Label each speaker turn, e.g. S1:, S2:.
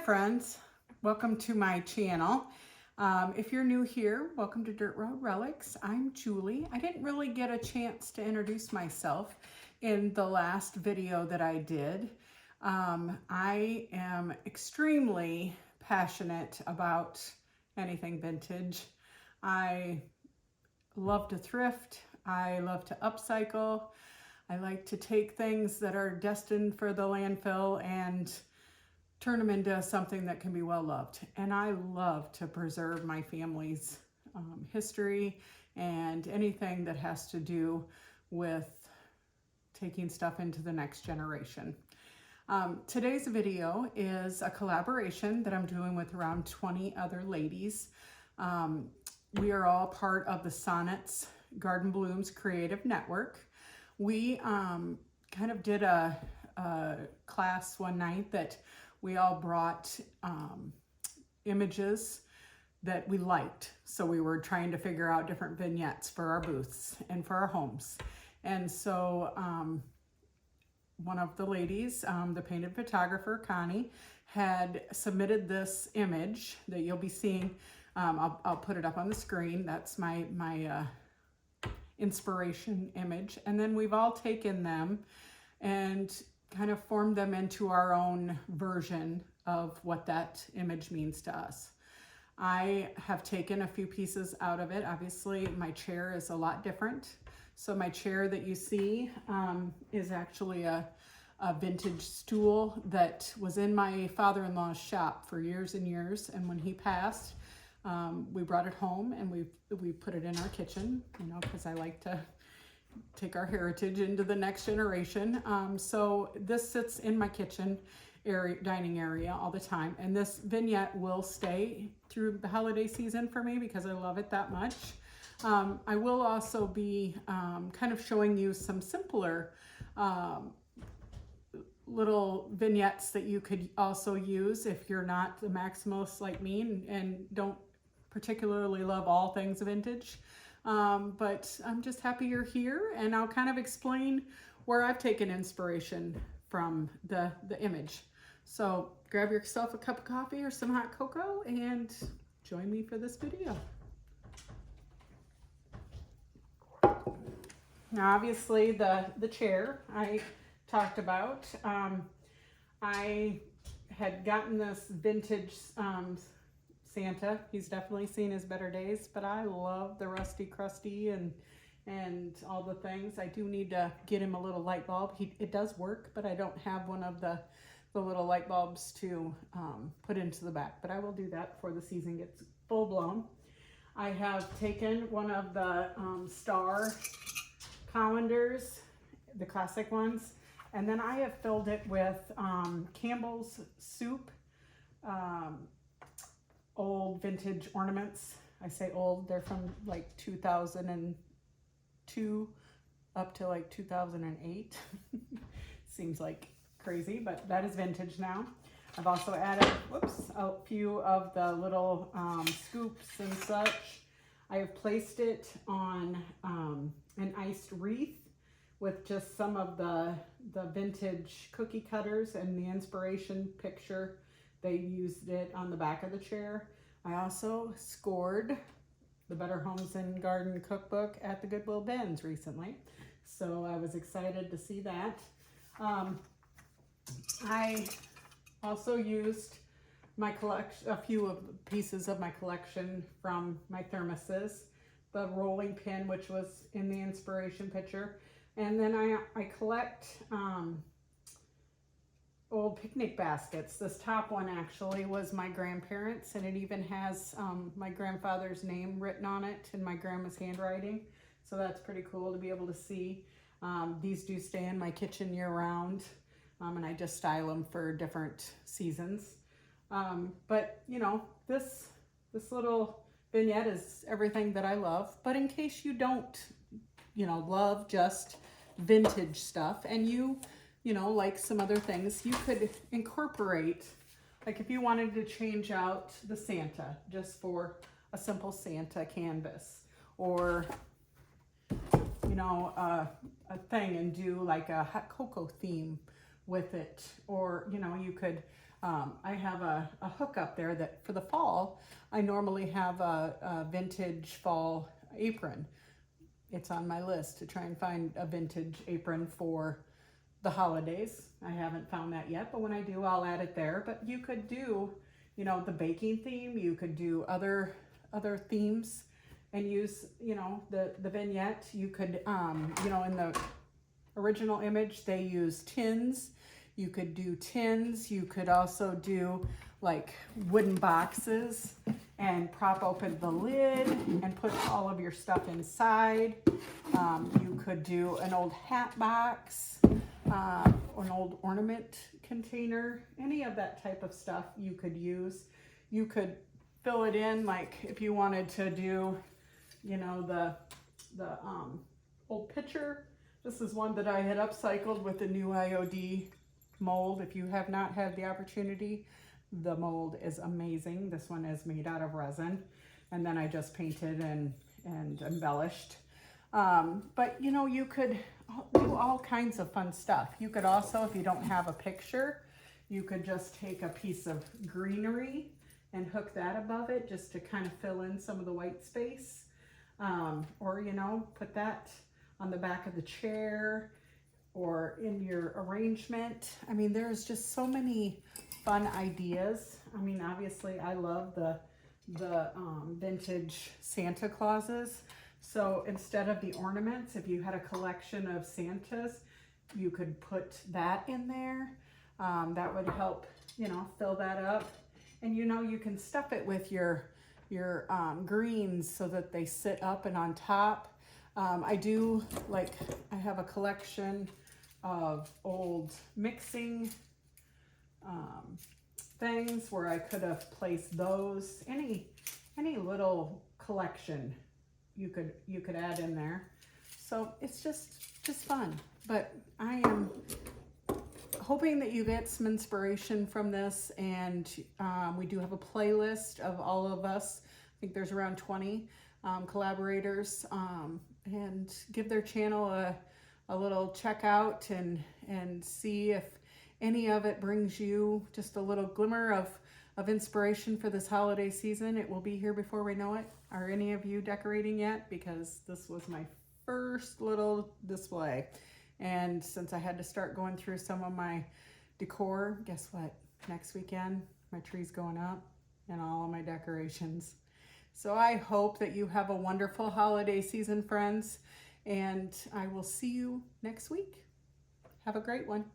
S1: friends, welcome to my channel. If you're new here, welcome to Dirt Road Relics. I'm Julie. I didn't really get a chance to introduce myself in the last video that I did. I am extremely passionate about anything vintage. I love to thrift. I love to upcycle. I like to take things that are destined for the landfill and turn them into something that can be well loved. And I love to preserve my family's history and anything that has to do with taking stuff into the next generation. Today's video is a collaboration that I'm doing with around 20 other ladies. We are all part of the Sonnets Garden Blooms Creative Network. We kind of did a class one night that we all brought images that we liked. So we were trying to figure out different vignettes for our booths and for our homes. And so one of the ladies, the painted photographer, Connie, had submitted this image that you'll be seeing. I'll put it up on the screen. That's my inspiration image. And then we've all taken them and kind of formed them into our own version of what that image means to us. I have taken a few pieces out of it. Obviously, my chair is a lot different. So my chair that you see is actually a vintage stool that was in my father-in-law's shop for years and years. And when he passed, we brought it home and we put it in our kitchen, you know, because I like to take our heritage into the next generation. So this sits in my kitchen area, dining area all the time. And this vignette will stay through the holiday season for me because I love it that much. I will also be kind of showing you some simpler little vignettes that you could also use if you're not the maximalist like me and don't particularly love all things vintage. But I'm just happy you're here, and I'll kind of explain where I've taken inspiration from the image. So grab yourself a cup of coffee or some hot cocoa and join me for this video. Now obviously the chair I talked about, I had gotten this vintage Santa. He's definitely seen his better days, but I love the rusty crusty and all the things. I do need to get him a little light bulb. It does work, but I don't have one of the little light bulbs to put into the back, but I will do that before the season gets full blown. I have taken one of the star colanders, the classic ones, and then I have filled it with Campbell's soup, old vintage ornaments. I say old, they're from like 2002 up to like 2008. Seems like crazy, but that is vintage now. I've also added, a few of the little scoops and such. I have placed it on an iced wreath with just some of the vintage cookie cutters and the inspiration picture. They used it on the back of the chair. I also scored the Better Homes and Garden cookbook at the Goodwill Bins recently. So I was excited to see that. I also used my collection, a few of the pieces of my collection from my thermoses. The rolling pin, which was in the inspiration picture. And then I collect old picnic baskets. This top one actually was my grandparents', and it even has my grandfather's name written on it in my grandma's handwriting. So that's pretty cool to be able to see. These do stay in my kitchen year round, and I just style them for different seasons. But you know, this little vignette is everything that I love. But in case you don't, you know, love just vintage stuff, and you know, like some other things, you could incorporate, like if you wanted to change out the Santa just for a simple Santa canvas, or, you know, a thing and do like a hot cocoa theme with it, or, you know, you could I have a hook up there that for the fall, I normally have a vintage fall apron. It's on my list to try and find a vintage apron for the holidays. I haven't found that yet, but when I do, I'll add it there. But you could do, you know, the baking theme. You could do other themes and use, you know, the vignette. You could, you know, in the original image, they use tins. You could do tins. You could also do like wooden boxes and prop open the lid and put all of your stuff inside. You could do an old hat box, an old ornament container, any of that type of stuff you could use. You could fill it in, like if you wanted to do, you know, the old pitcher. This is one that I had upcycled with the new IOD mold. If you have not had the opportunity, the mold is amazing. This one is made out of resin, and then I just painted and embellished. But you know, you could do all kinds of fun stuff. You could also, if you don't have a picture, you could just take a piece of greenery and hook that above it just to kind of fill in some of the white space. Or, you know, put that on the back of the chair or in your arrangement. I mean, there's just so many fun ideas. I mean, obviously I love the vintage Santa Clauses. So instead of the ornaments, if you had a collection of Santas, you could put that in there. That would help, you know, fill that up. And you know, you can stuff it with your greens so that they sit up and on top. I do, like, I have a collection of old mixing things where I could have placed those. Any little collection you could add in there. So it's just fun. But I am hoping that you get some inspiration from this, and we do have a playlist of all of us. I think there's around 20 collaborators, and give their channel a little check out and see if any of it brings you just a little glimmer of inspiration for this holiday season. It will be here before we know it. Are any of you decorating yet? Because this was my first little display. And since I had to start going through some of my decor, guess what? Next weekend, my tree's going up and all of my decorations. So I hope that you have a wonderful holiday season, friends, and I will see you next week. Have a great one.